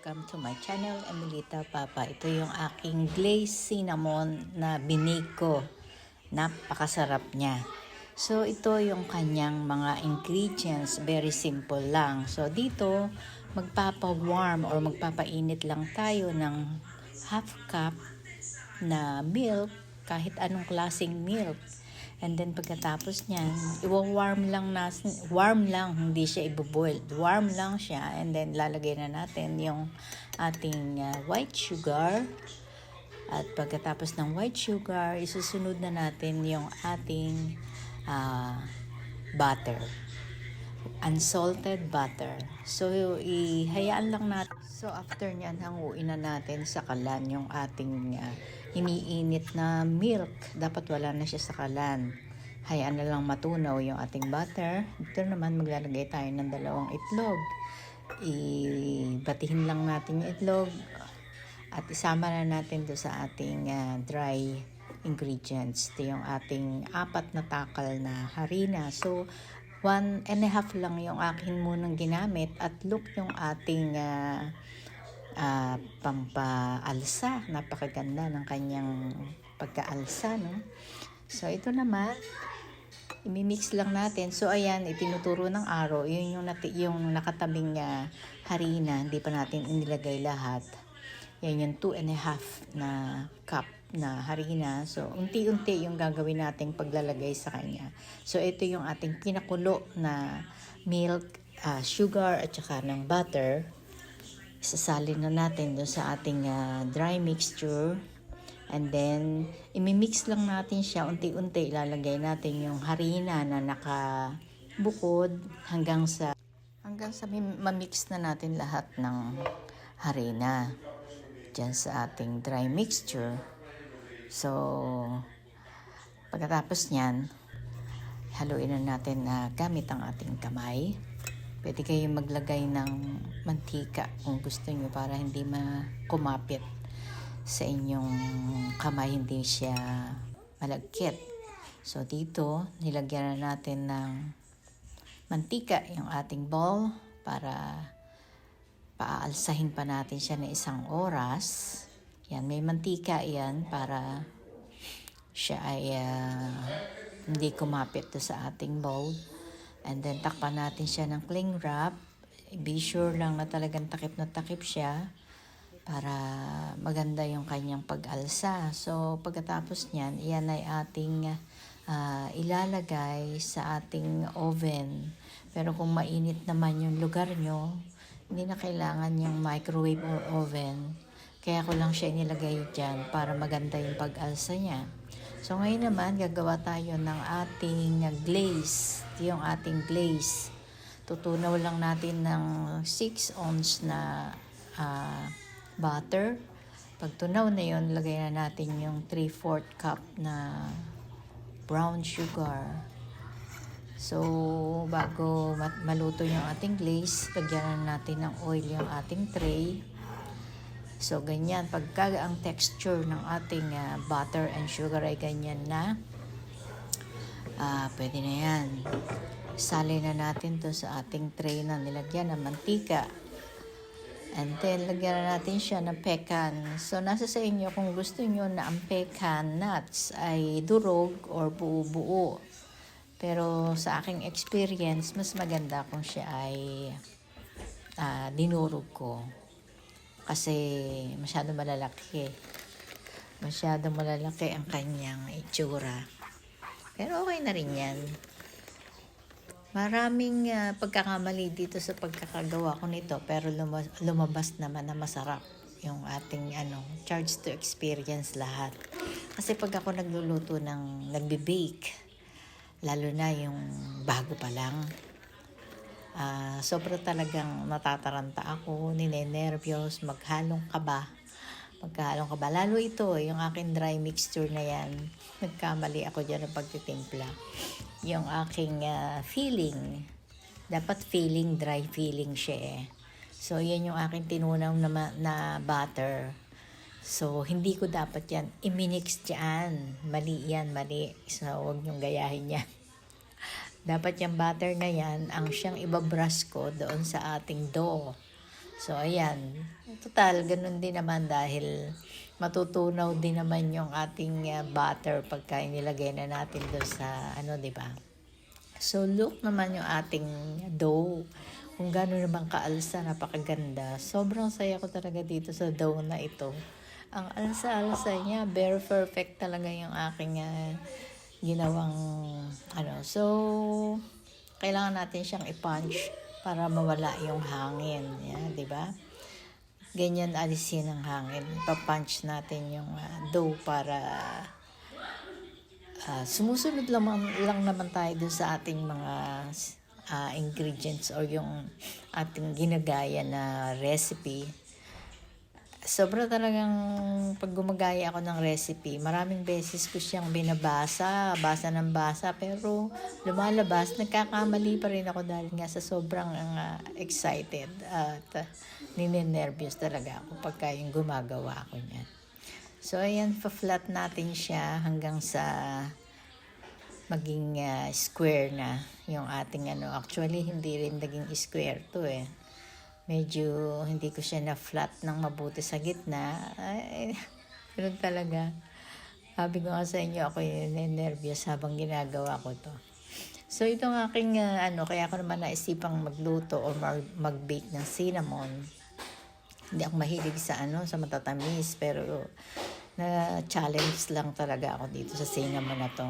welcome to my channel, Emilita Papa. Ito yung aking glazed cinnamon na binake ko. Napakasarap niya. So, ito yung kanyang mga ingredients. Very simple lang. So, dito, magpapa-warm or magpapainit lang tayo ng half cup na milk, kahit anong klaseng milk. And then pagkatapos niyan, warm lang, hindi siya iboboil. Warm lang siya, and then lalagay na natin yung ating white sugar. At pagkatapos ng white sugar, isusunod na natin yung ating butter. Unsalted butter. So, ihayaan lang natin. So, after nyan, hanguin na natin sa kalan yung ating iniinit na milk. Dapat wala na siya sa kalan. Hayaan na lang matunaw yung ating butter. Dito naman, maglalagay tayo ng 2 itlog. Ibatihin lang natin yung itlog. At isama na natin do sa ating dry ingredients. Ito yung ating 4 na takal na harina. So, 1.5 lang yung akin munang ginamit at look yung ating pampaalsa. Napakaganda ng kanyang pagkaalsa, no? So, ito naman, imimix lang natin. So, ayan, itinuturo ng araw. Yun yung nakatabing harina. Hindi pa natin inilagay lahat. Yan yung 2.5 na cup na harina. So, unti-unti yung gagawin nating paglalagay sa kanya. So, ito yung ating pinakulo na milk, sugar, at saka ng butter. Isasalin na natin doon sa ating dry mixture. And then, imimix lang natin siya. Unti-unti ilalagay natin yung harina na nakabukod hanggang sa mamix na natin lahat ng harina dyan sa ating dry mixture. So, pagkatapos nyan, haluin na natin gamit ang ating kamay. Pwede kayong maglagay ng mantika kung gusto nyo para hindi kumapit sa inyong kamay, hindi siya malagkit. So, dito, nilagyan na natin ng mantika yung ating bowl para paalsahin pa natin siya ng 1 oras. Yan, may mantika yan para siya ay hindi kumapit to sa ating bowl. And then, takpan natin siya ng cling wrap. Be sure lang na talagang takip na takip siya para maganda yung kanyang pag-alsa. So, pagkatapos niyan, yan ay ating ilalagay sa ating oven. Pero kung mainit naman yung lugar nyo, hindi na kailangan yung microwave or oven. Kaya ko lang siya inilagay dyan para maganda yung pag-alsa niya. So, ngayon naman, gagawa tayo ng ating glaze. Ito yung ating glaze. Tutunaw lang natin ng 6 ounce na butter. Pag tunaw na yun, lagay na natin yung 3/4 cup na brown sugar. So, bago maluto yung ating glaze, lagyan na natin ng oil yung ating tray. So, ganyan. Pagka ang texture ng ating butter and sugar ay ganyan na, pwede na yan. Sali na natin to sa ating tray na nilagyan ng mantika. And then, lagyan na natin siya ng pecan. So, nasa sa inyo kung gusto nyo na ang pecan nuts ay durog or buo-buo. Pero sa aking experience, mas maganda kung siya ay dinurog ko. Kasi masyado malalaki. Masyado malalaki ang kanyang itsura. Pero okay na rin yan. Maraming pagkakamali dito sa pagkakagawa ko nito. Pero lumabas naman na masarap yung ating charge to experience lahat. Kasi pag ako nagluluto nagbe-bake, lalo na yung bago pa lang, sobrang talagang natataranta ako, ninenervyos, maghalong kaba. Lalo ito, yung aking dry mixture na yan, nagkamali ako dyan ng pagtitimpla. Yung aking filling, dapat dry filling siya eh. So, yan yung aking tinunaw na butter. So, hindi ko dapat yan i-mix dyan. Mali yan, mali. So, huwag niyong gayahin yan. Dapat yung butter na yan, ang siyang ibabrush ko doon sa ating dough. So, ayan. Total, ganun din naman dahil matutunaw din naman yung ating butter pagka inilagay na natin doon sa, di ba? So, look naman yung ating dough. Kung gano'n naman kaalsa, napakaganda. Sobrang saya ko talaga dito sa dough na ito. Ang alsa-alsa niya, very perfect talaga yung aking ginawang, So, kailangan natin siyang i-punch para mawala yung hangin. Yan, di ba? Ganyan alisin ang hangin. Pa-punch natin yung dough para sumusunod lang naman tayo dun sa ating mga ingredients or yung ating ginagaya na recipe. Sobra talagang pag gumagaya ako ng recipe, maraming beses ko siyang basa ng basa, pero lumalabas, nagkakamali pa rin ako dahil nga sa sobrang excited at ninenervyos talaga ako pagka yung gumagawa ako niyan. So, ayan, pa-flat natin siya hanggang sa maging square na yung ating Actually, hindi rin naging square to Medyo hindi ko siya na-flat ng mabuti sa gitna. Ganun talaga. Sabi ko nga sa inyo, ako yung nervous habang ginagawa ko to. So, itong aking, kaya ako naman naisipang magluto o mag-bake ng cinnamon. Hindi ako mahilig sa sa matatamis, pero na-challenge lang talaga ako dito sa cinnamon na to.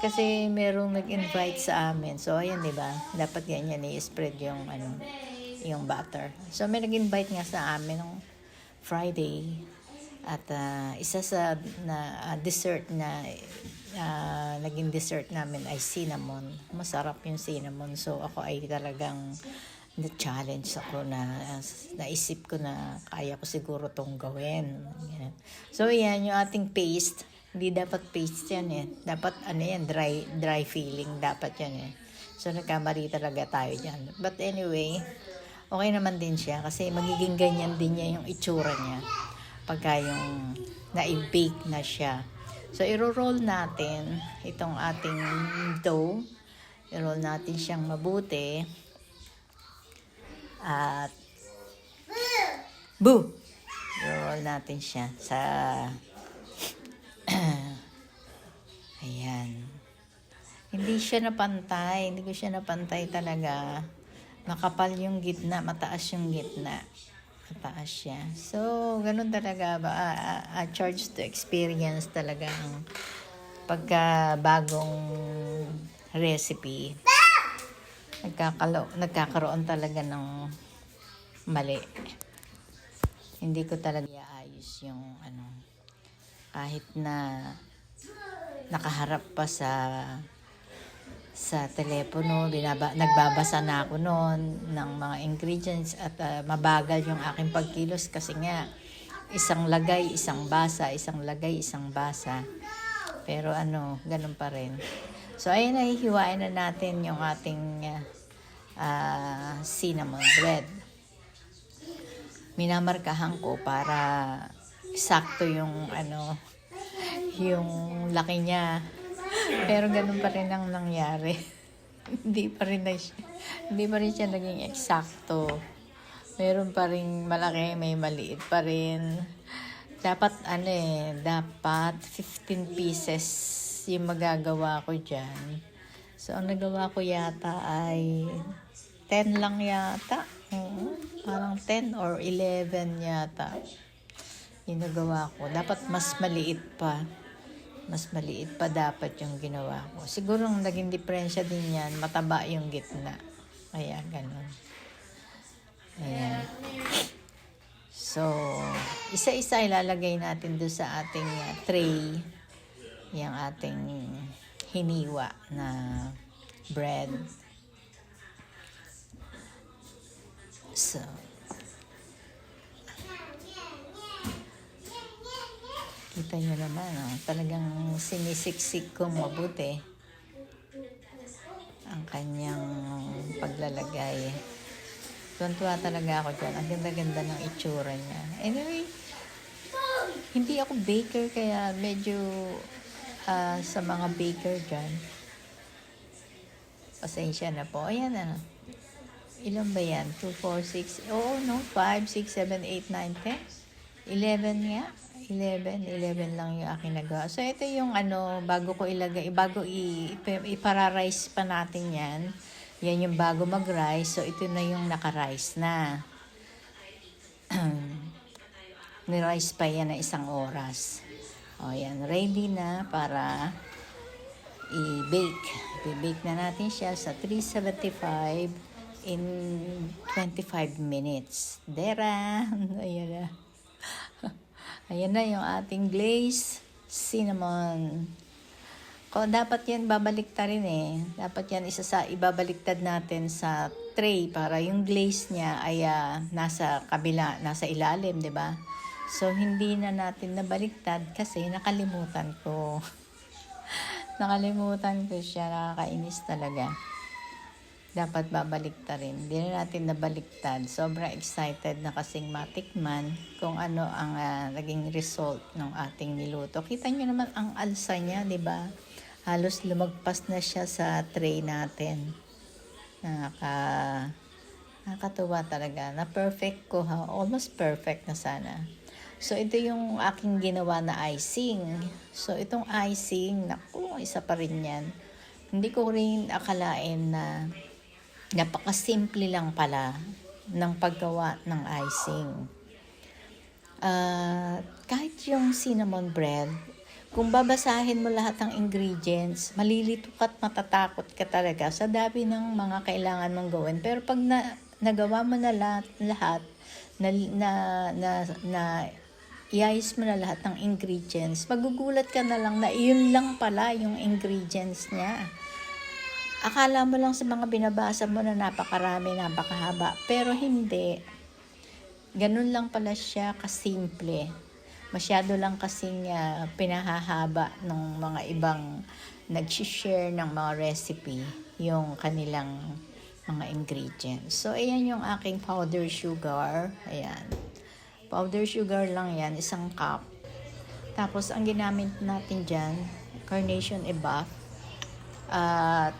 Kasi merong nag-invite sa amin. So, ayan, diba? Dapat ganyan i-spread yung yung butter. So, may nag-invite nga sa amin nung Friday. At isa sa dessert na naging dessert namin ay cinnamon. Masarap yung cinnamon. So, ako ay talagang na-challenge ako naisip ko na kaya ko siguro tong gawin. Yan. So, yan, yung ating paste. Hindi dapat paste yan Dapat, dry feeling. Dapat yan So, nagkamali talaga tayo dyan. But anyway, okay naman din siya kasi magiging ganyan din niya yung itsura niya pagka yung na-bake na siya. So, i-roll natin itong ating dough. I-roll natin siyang mabuti. At, i-roll natin siya sa, ayan. Hindi ko siya napantay talaga. Makapal yung gitna, mataas yung gitna. Mataas siya. So, ganun talaga ba? Charge to experience talaga ang pagka bagong recipe. Nagkakaroon talaga ng mali. Hindi ko talaga ayos yung kahit na nakaharap pa sa telepono, nagbabasa na ako noon ng mga ingredients at mabagal yung aking pagkilos kasi nga isang lagay, isang basa, isang lagay, isang basa. Pero ganun pa rin. So, ayun, hihiwain na natin yung ating cinnamon bread. Minamarkahan ko para sakto yung yung laki niya. Pero ganun pa rin ang nangyari. hindi pa rin siya naging eksakto. Meron pa rin malaki, may maliit pa rin. Dapat dapat 15 pieces yung magagawa ko dyan. So, ang nagawa ko yata ay 10 lang yata. Parang 10 or 11 yata. Yung nagawa ko. Dapat mas maliit pa. Mas maliit pa dapat yung ginawa ko. Siguro ang naging diferensya din yan, mataba yung gitna. Kaya ganun. Ayan. So, isa-isa ilalagay natin doon sa ating tray. Yung ating hiniwa na bread. So, kita nyo naman, talagang sinisiksik kong mabuti ang kanyang paglalagay. Tuwan-tuwa talaga ako dyan. Ang ganda-ganda ng itsura niya. Anyway, hindi ako baker kaya medyo sa mga baker dyan, pasensya na po. Ayan Ilan ba yan? 2, 4, 6, oh no, 5, 6, 7, 8, 9, 10, 11 nga. 11 lang yung aking nagawa. So, ito yung bago ko ilagay, ipara-rice pa natin yan. Yan yung bago mag-rice. So, ito na yung naka-rice na. Ni-rice pa yan na 1 oras. O, yan. Ready na para i-bake. I-bake na natin siya sa 375 in 25 minutes. Dera! Ayan na. Ayan na yung ating glazed cinnamon. Dapat yan babaliktarin eh. Dapat yan ibabaliktad natin sa tray para yung glaze niya ay nasa kabila, nasa ilalim, 'di ba? So hindi na natin nabaliktad kasi nakalimutan ko. Nakalimutan ko siya, nakakainis talaga. Dapat babaliktarin. Hindi na natin nabaliktad. Sobrang excited na kasing matikman kung ano ang naging result ng ating niluto. Kita nyo naman ang alsa niya, di ba? Halos lumagpas na siya sa tray natin. Nakakatuwa talaga. Na perfect ko ha. Almost perfect na sana. So, ito yung aking ginawa na icing. So, itong icing, naku, isa pa rin yan. Hindi ko rin akalain na napakasimple lang pala ng paggawa ng icing. Kahit yung cinnamon bread, kung babasahin mo lahat ng ingredients, malilito ka at matatakot ka talaga sa dami ng mga kailangan mong gawin. Pero pag nagawa mo na lahat iayos mo na lahat ng ingredients, magugulat ka na lang na iyon lang pala yung ingredients niya. Akala mo lang sa mga binabasa mo na napakarami, napakahaba. Pero hindi. Ganun lang pala siya kasimple. Masyado lang kasing pinahahaba ng mga ibang nag-share ng mga recipe yung kanilang mga ingredients. So, ayan yung aking powder sugar. Ayan. Powder sugar lang yan, 1 cup. Tapos, ang ginamit natin dyan, Carnation Ebath. At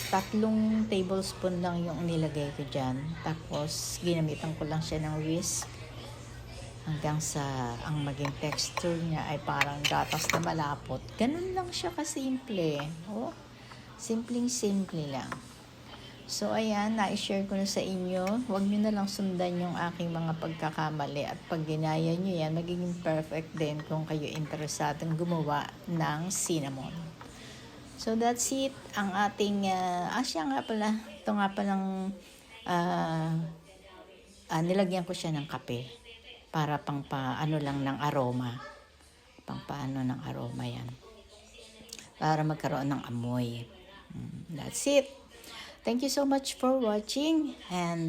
3 tablespoon lang yung nilagay ko dyan. Tapos, ginamitan ko lang siya ng whisk hanggang sa ang maging texture niya ay parang gatas na malapot. Ganun lang siya kasimple. Oh, simpleng-simple lang. So, ayan, na-share ko na sa inyo. Huwag nyo na lang sundan yung aking mga pagkakamali. At pag ginaya nyo yan, magiging perfect din kung kayo interesadong gumawa ng cinnamon. So, that's it. Ang ating, siya nga pala. Ito nga palang, nilagyan ko siya ng kape. Para pang-paano lang ng aroma. Pang-paano ng aroma yan. Para magkaroon ng amoy. That's it. Thank you so much for watching. And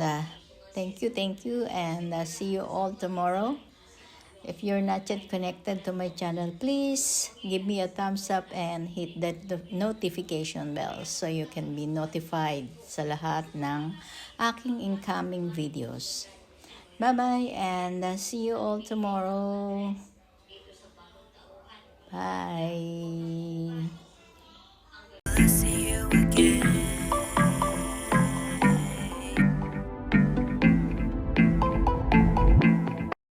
thank you. And see you all tomorrow. If you're not yet connected to my channel, please give me a thumbs up and hit that notification bell so you can be notified sa lahat ng aking incoming videos. Bye-bye and see you all tomorrow. Bye. See you again.